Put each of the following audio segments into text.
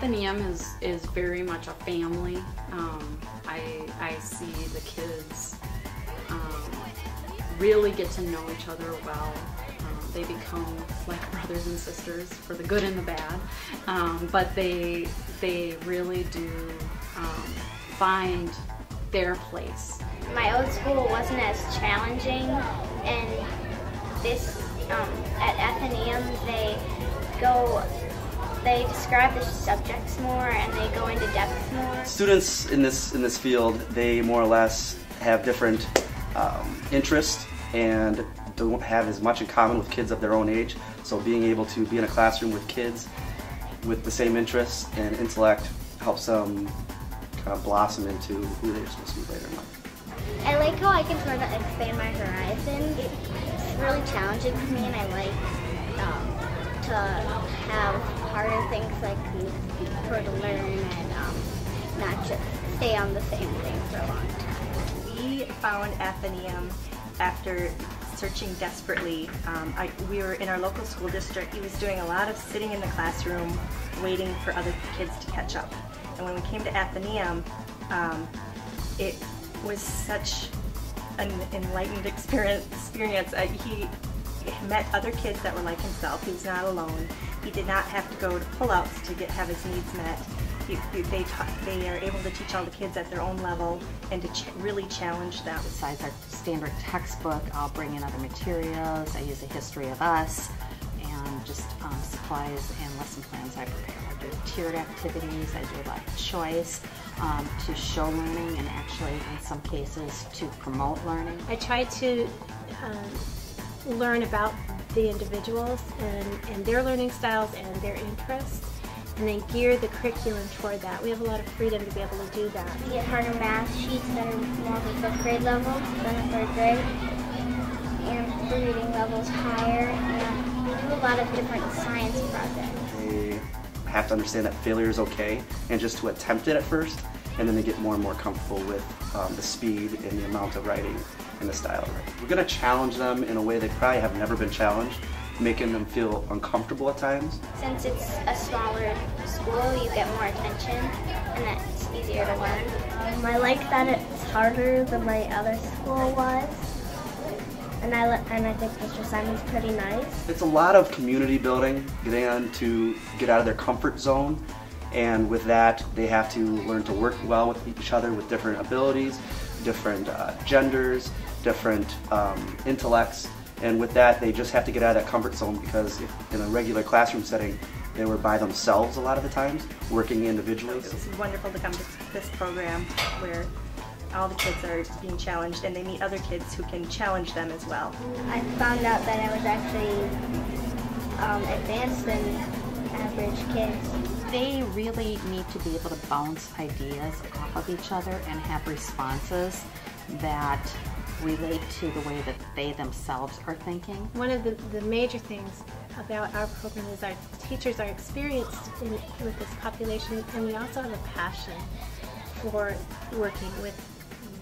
Atheneum is very much a family. I see the kids really get to know each other well. They become like brothers and sisters for the good and the bad, but they really do find their place. My old school wasn't as challenging, and this at Atheneum they describe the subjects more and they go into depth more. Students in this field, they more or less have different interests and don't have as much in common with kids of their own age. So being able to be in a classroom with kids with the same interests and intellect helps them kind of blossom into who they're supposed to be later in life. I like how I can sort of expand my horizon. It's really challenging for me, and I like to have harder things like for to learn and not just stay on the same thing for a long time. We found Atheneum after searching desperately. We were in our local school district. He was doing a lot of sitting in the classroom waiting for other kids to catch up. And when we came to Atheneum, it was such an enlightened experience. He met other kids that were like himself. He was not alone. He did not have to go to pull-outs to have his needs met. They are able to teach all the kids at their own level and to really challenge them. Besides our standard textbook, I'll bring in other materials. I use a history of us and just supplies and lesson plans I prepare. I do tiered activities, I do a lot of choice to show learning and actually in some cases to promote learning. I try to learn about the individuals and their learning styles and their interests, and then gear the curriculum toward that. We have a lot of freedom to be able to do that. We get harder math sheets that are more of a 5th grade level than a 3rd grade, and the reading level's higher, and we do a lot of different science projects. They have to understand that failure is okay and just to attempt it at first, and then they get more and more comfortable with the speed and the amount of writing and the style of writing. We're going to challenge them in a way they probably have never been challenged, making them feel uncomfortable at times. Since it's a smaller school, you get more attention, and that's easier to learn. I like that it's harder than my other school was, and I think Mr. Simon's pretty nice. It's a lot of community building, getting them to get out of their comfort zone, and with that they have to learn to work well with each other with different abilities, different genders, different intellects. And with that, they just have to get out of that comfort zone, because if in a regular classroom setting, they were by themselves a lot of the times, working individually. It's wonderful to come to this program where all the kids are being challenged and they meet other kids who can challenge them as well. I found out that I was actually advanced than average kids. They really need to be able to bounce ideas off of each other and have responses that relate to the way that they themselves are thinking. One of the major things about our program is our teachers are experienced with this population, and we also have a passion for working with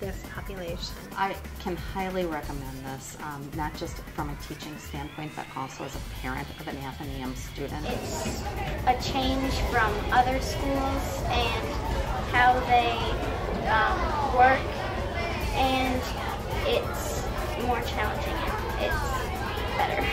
this population. I can highly recommend this, not just from a teaching standpoint, but also as a parent of an Atheneum student. It's a change from other schools and how they work, and it's more challenging. It's better.